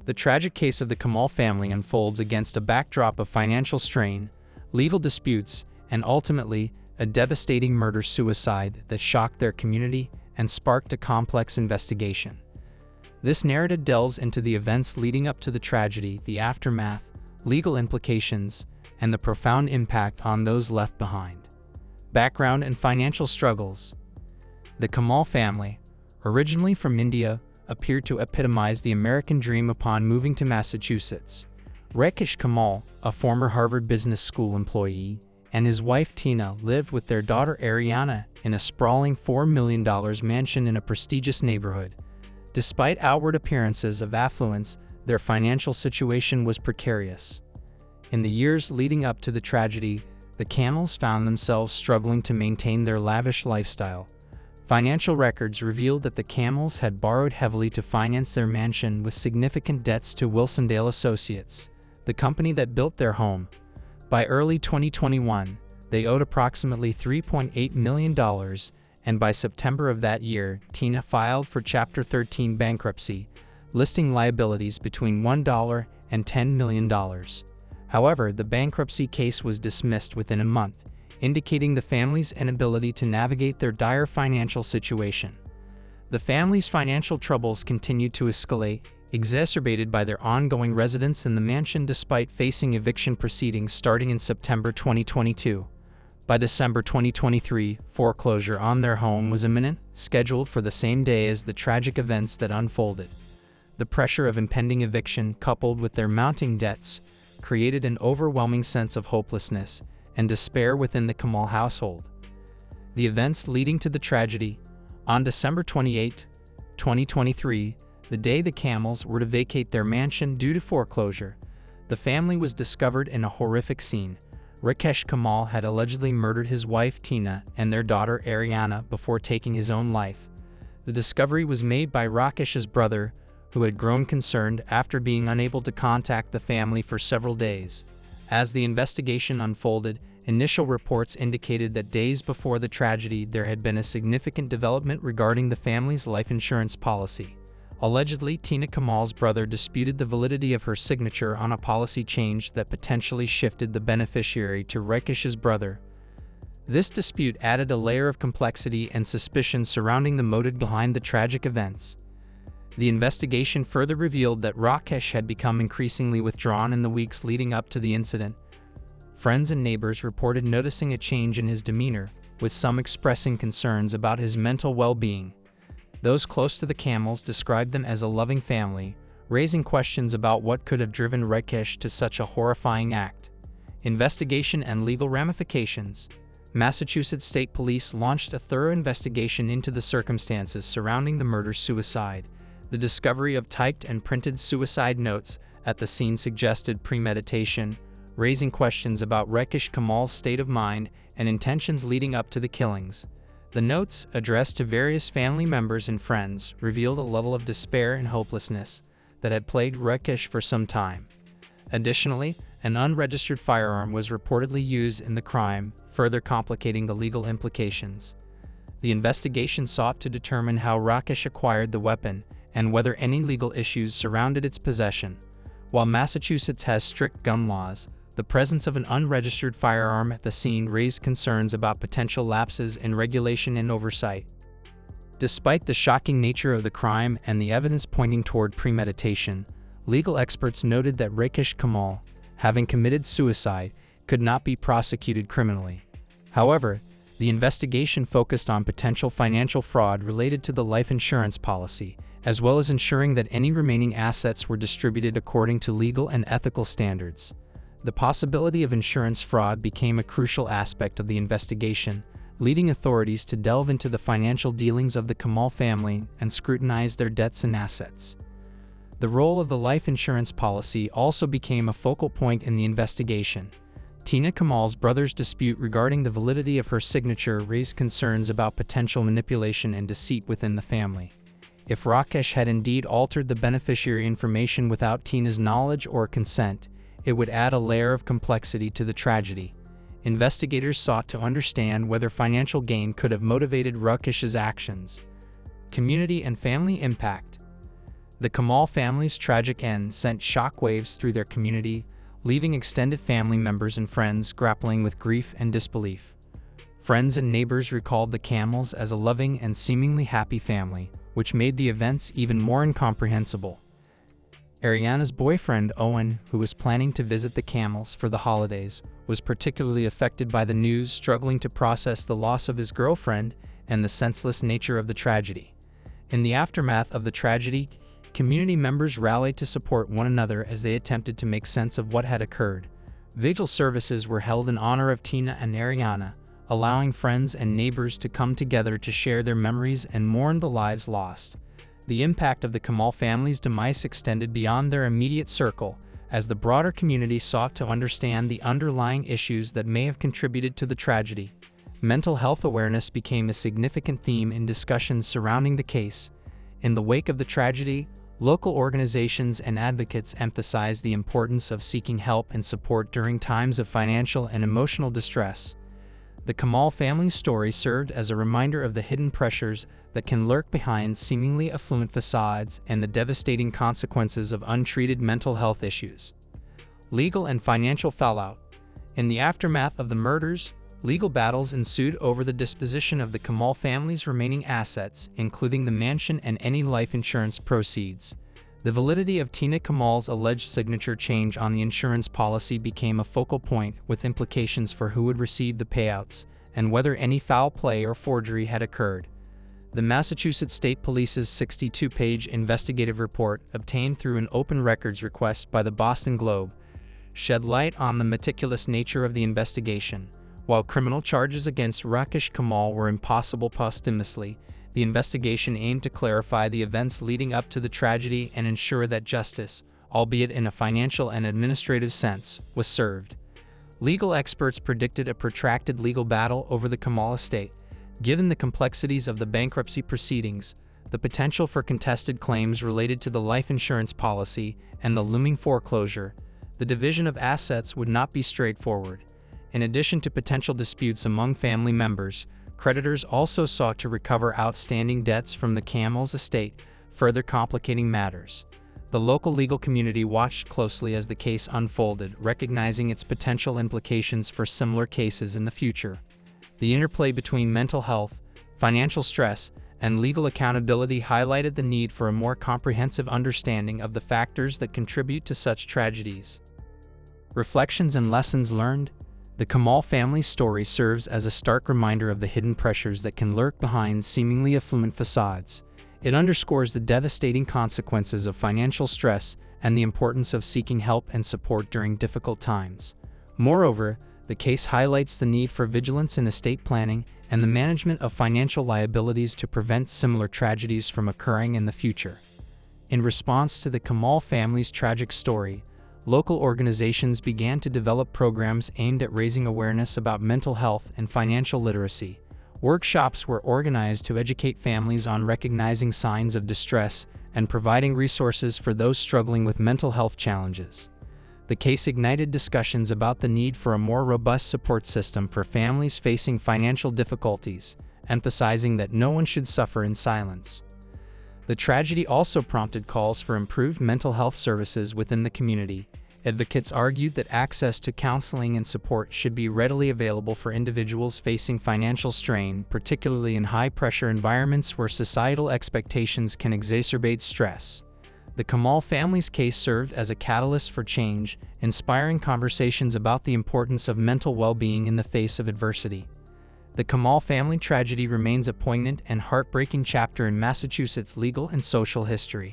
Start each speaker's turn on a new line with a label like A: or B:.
A: The tragic case of the Kamal family unfolds against a backdrop of financial strain, legal disputes, and ultimately, a devastating murder-suicide that shocked their community and sparked a complex investigation. This narrative delves into the events leading up to the tragedy, the aftermath, legal implications, and the profound impact on those left behind. Background and financial struggles. The Kamal family, originally from India, appeared to epitomize the American dream upon moving to Massachusetts. Rakesh Kamal, a former Harvard Business School employee, and his wife Tina lived with their daughter Ariana in a sprawling $4 million mansion in a prestigious neighborhood. Despite outward appearances of affluence, their financial situation was precarious. In the years leading up to the tragedy, the Kamals found themselves struggling to maintain their lavish lifestyle. Financial records revealed that the Kamals had borrowed heavily to finance their mansion, with significant debts to Wilsondale Associates, the company that built their home. By early 2021, they owed approximately $3.8 million, and by September of that year, Tina filed for Chapter 13 bankruptcy, listing liabilities between $1 and $10 million. However, the bankruptcy case was dismissed within a month, indicating the family's inability to navigate their dire financial situation. The family's financial troubles continued to escalate, exacerbated by their ongoing residence in the mansion despite facing eviction proceedings starting in September 2022. By December 2023, foreclosure on their home was imminent, scheduled for the same day as the tragic events that unfolded. The pressure of impending eviction, coupled with their mounting debts, created an overwhelming sense of hopelessness and despair within the Kamal household. The events leading to the tragedy. On December 28, 2023, the day the Kamals were to vacate their mansion due to foreclosure, the family was discovered in a horrific scene. Rakesh Kamal had allegedly murdered his wife Tina and their daughter Ariana before taking his own life. The discovery was made by Rakesh's brother, who had grown concerned after being unable to contact the family for several days. As the investigation unfolded, initial reports indicated that days before the tragedy there had been a significant development regarding the family's life insurance policy. Allegedly, Tina Kamal's brother disputed the validity of her signature on a policy change that potentially shifted the beneficiary to Rakesh's brother. This dispute added a layer of complexity and suspicion surrounding the motive behind the tragic events. The investigation further revealed that Rakesh had become increasingly withdrawn in the weeks leading up to the incident. Friends and neighbors reported noticing a change in his demeanor, with some expressing concerns about his mental well-being. Those close to the Kamals described them as a loving family, raising questions about what could have driven Rakesh to such a horrifying act. Investigation and legal ramifications. Massachusetts State Police launched a thorough investigation into the circumstances surrounding the murder-suicide. The discovery of typed and printed suicide notes at the scene suggested premeditation, raising questions about Rakesh Kamal's state of mind and intentions leading up to the killings. The notes, addressed to various family members and friends, revealed a level of despair and hopelessness that had plagued Rakesh for some time. Additionally, an unregistered firearm was reportedly used in the crime, further complicating the legal implications. The investigation sought to determine how Rakesh acquired the weapon and whether any legal issues surrounded its possession. While Massachusetts has strict gun laws, the presence of an unregistered firearm at the scene raised concerns about potential lapses in regulation and oversight. Despite the shocking nature of the crime and the evidence pointing toward premeditation, legal experts noted that Rakesh Kamal, having committed suicide, could not be prosecuted criminally. However, the investigation focused on potential financial fraud related to the life insurance policy, as well as ensuring that any remaining assets were distributed according to legal and ethical standards. The possibility of insurance fraud became a crucial aspect of the investigation, leading authorities to delve into the financial dealings of the Kamal family and scrutinize their debts and assets. The role of the life insurance policy also became a focal point in the investigation. Tina Kamal's brother's dispute regarding the validity of her signature raised concerns about potential manipulation and deceit within the family. If Rakesh had indeed altered the beneficiary information without Tina's knowledge or consent, it would add a layer of complexity to the tragedy. Investigators sought to understand whether financial gain could have motivated Rakesh's actions. Community and family impact. The Kamal family's tragic end sent shockwaves through their community, leaving extended family members and friends grappling with grief and disbelief. Friends and neighbors recalled the Kamals as a loving and seemingly happy family, which made the events even more incomprehensible. Ariana's boyfriend Owen, who was planning to visit the Kamals for the holidays, was particularly affected by the news, struggling to process the loss of his girlfriend and the senseless nature of the tragedy. In the aftermath of the tragedy, community members rallied to support one another as they attempted to make sense of what had occurred. Vigil services were held in honor of Tina and Ariana, allowing friends and neighbors to come together to share their memories and mourn the lives lost. The impact of the Kamal family's demise extended beyond their immediate circle, as the broader community sought to understand the underlying issues that may have contributed to the tragedy. Mental health awareness became a significant theme in discussions surrounding the case. In the wake of the tragedy, local organizations and advocates emphasized the importance of seeking help and support during times of financial and emotional distress. The Kamal family's story served as a reminder of the hidden pressures that can lurk behind seemingly affluent facades and the devastating consequences of untreated mental health issues. Legal and financial fallout. In the aftermath of the murders, legal battles ensued over the disposition of the Kamal family's remaining assets, including the mansion and any life insurance proceeds. The validity of Tina Kamal's alleged signature change on the insurance policy became a focal point, with implications for who would receive the payouts and whether any foul play or forgery had occurred. The Massachusetts State Police's 62-page investigative report, obtained through an open records request by the Boston Globe, shed light on the meticulous nature of the investigation. While criminal charges against Rakesh Kamal were impossible posthumously, the investigation aimed to clarify the events leading up to the tragedy and ensure that justice, albeit in a financial and administrative sense, was served. Legal experts predicted a protracted legal battle over the Kamal estate. Given the complexities of the bankruptcy proceedings, the potential for contested claims related to the life insurance policy, and the looming foreclosure, the division of assets would not be straightforward. In addition to potential disputes among family members, creditors also sought to recover outstanding debts from the Kamal's estate, further complicating matters. The local legal community watched closely as the case unfolded, recognizing its potential implications for similar cases in the future. The interplay between mental health, financial stress, and legal accountability highlighted the need for a more comprehensive understanding of the factors that contribute to such tragedies. Reflections and lessons learned. The Kamal family's story serves as a stark reminder of the hidden pressures that can lurk behind seemingly affluent facades. It underscores the devastating consequences of financial stress and the importance of seeking help and support during difficult times. Moreover, the case highlights the need for vigilance in estate planning and the management of financial liabilities to prevent similar tragedies from occurring in the future. In response to the Kamal family's tragic story, local organizations began to develop programs aimed at raising awareness about mental health and financial literacy. Workshops were organized to educate families on recognizing signs of distress and providing resources for those struggling with mental health challenges. The case ignited discussions about the need for a more robust support system for families facing financial difficulties, emphasizing that no one should suffer in silence. The tragedy also prompted calls for improved mental health services within the community. Advocates argued that access to counseling and support should be readily available for individuals facing financial strain, particularly in high-pressure environments where societal expectations can exacerbate stress. The Kamal family's case served as a catalyst for change, inspiring conversations about the importance of mental well-being in the face of adversity. The Kamal family tragedy remains a poignant and heartbreaking chapter in Massachusetts' legal and social history.